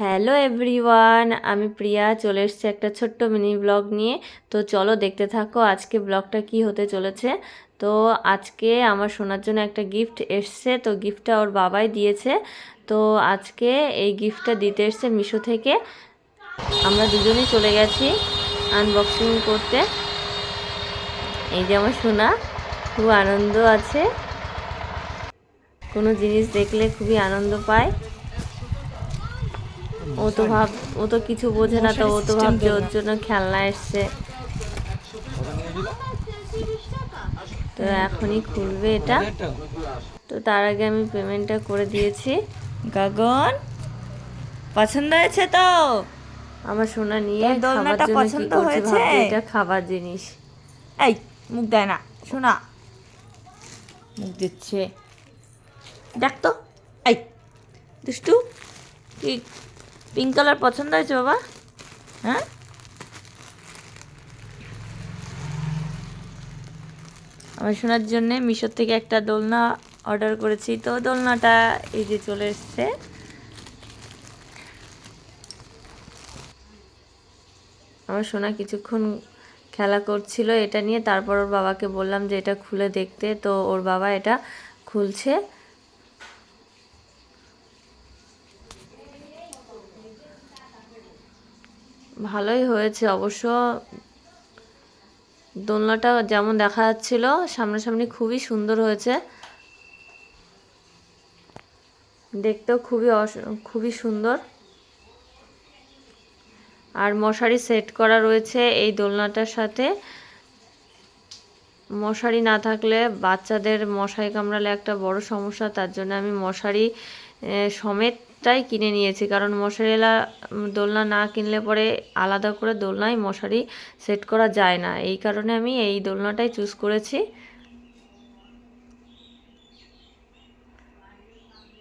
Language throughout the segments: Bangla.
হ্যালো এভরিওয়ান, আমি প্রিয়া চলে এসেছি একটা ছোট্ট মিনি ব্লগ নিয়ে। তো চলো দেখতে থাকো আজকে ব্লগটা কি হতে চলেছে। তো আজকে আমার সোনার জন্য একটা গিফট এসছে, তো গিফটটা ওর বাবাই দিয়েছে। তো আজকে এই গিফটটা দিতে এসছে মিশো থেকে। আমরা দুজনেই চলে গেছি আনবক্সিং করতে। এই যে আমার সোনা খুব আনন্দ আছে, কোনো জিনিস দেখলে খুবই আনন্দ পায়। ও তো কিছু বোঝে না, তো ও তো ভাবছে ওর জন্য খেলনা এসছে। তো এখনই খুলবে এটা। তো তার আগে আমি পেমেন্টটা করে দিয়েছি। গগন পছন্দ হয়েছে তো? আমার সোনা নিয়ে খাবার জন্য কি করছে ভাবছে এটা খাবার জিনিস। এই মুখ দেয় না শোনা, মুখ দিচ্ছে। দেখ তো, এই দুষ্টু, কি পিঙ্ক কালার পছন্দ হয়েছে বাবা? হ্যাঁ, আমার সোনার জন্যে মিশো থেকে একটা দোলনা অর্ডার করেছি। তো দোলনাটা এই যে চলে এসছে। আমার সোনা কিছুক্ষণ খেলা করছিল এটা নিয়ে, তারপর ওর বাবাকে বললাম যে এটা খুলে দেখতে। তো ওর বাবা এটা খুলছে। ভালোই হয়েছে অবশ্য। দোলনাটা যেমন দেখা যাচ্ছিল সামনাসামনি খুবই সুন্দর হয়েছে, দেখতেও খুবই সুন্দর। আর মশারি সেট করা রয়েছে এই দোলনাটার সাথে। মশারি না থাকলে বাচ্চাদের মশারি কামড়ালে একটা বড় সমস্যা, তার জন্য আমি মশারি সমেতটাই কিনে নিয়েছি। কারণ মশারিওয়ালা দোলনা না কিনলে পরে আলাদা করে দোলনায় মশারি সেট করা যায় না, এই কারণে আমি এই দোলনাটাই চুজ করেছি।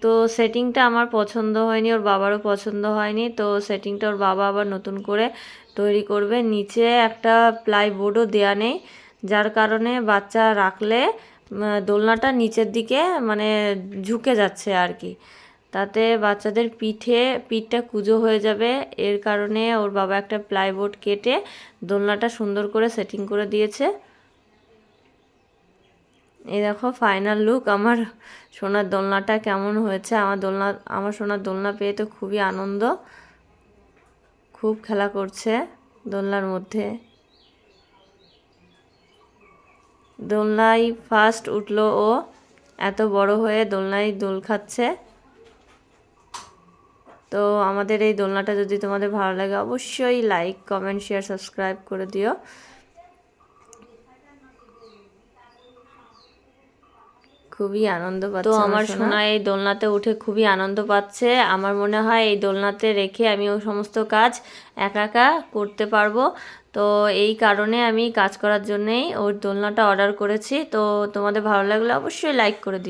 তো সেটিংটা আমার পছন্দ হয়নি, ওর বাবারও পছন্দ হয়নি। তো সেটিংটা ওর বাবা আবার নতুন করে তৈরি করবে। নিচে একটা প্লাইবোর্ডও দেয়া নেই, যার কারণে বাচ্চা রাখলে দোলনাটা নিচের দিকে মানে ঝুঁকে যাচ্ছে আর কি। তাতে বাচ্চাদের পিঠটা কুঁজো হয়ে যাবে, এর কারণে ওর বাবা একটা প্লাইবোর্ড কেটে দোলনাটা সুন্দর করে সেটিং করে দিয়েছে। এই দেখো ফাইনাল লুক আমার সোনার দোলনাটা কেমন হয়েছে। আমার সোনার দোলনা পেয়ে তো খুবই আনন্দ, খুব খেলা করছে দোলনার মধ্যে। দোলনায় ফার্স্ট উঠলো ও, এত বড় হয়ে দোলনায় দোল খাচ্ছে। তো আমাদের এই দোলনাটা যদি তোমাদের ভালো লাগে অবশ্যই লাইক কমেন্ট শেয়ার সাবস্ক্রাইব করে দিও। খুবই আনন্দ পাচ্ছে। তো আমার সোনা এই দোলনাতে উঠে খুবই আনন্দ পাচ্ছে। আমার মনে হয় এই দোলনাতে রেখে আমি ওই সমস্ত কাজ একা একা করতে পারবো। তো এই কারণে আমি কাজ করার জন্যেই ওই দোলনাটা অর্ডার করেছি। তো তোমাদের ভালো লাগলে অবশ্যই লাইক করে দিও।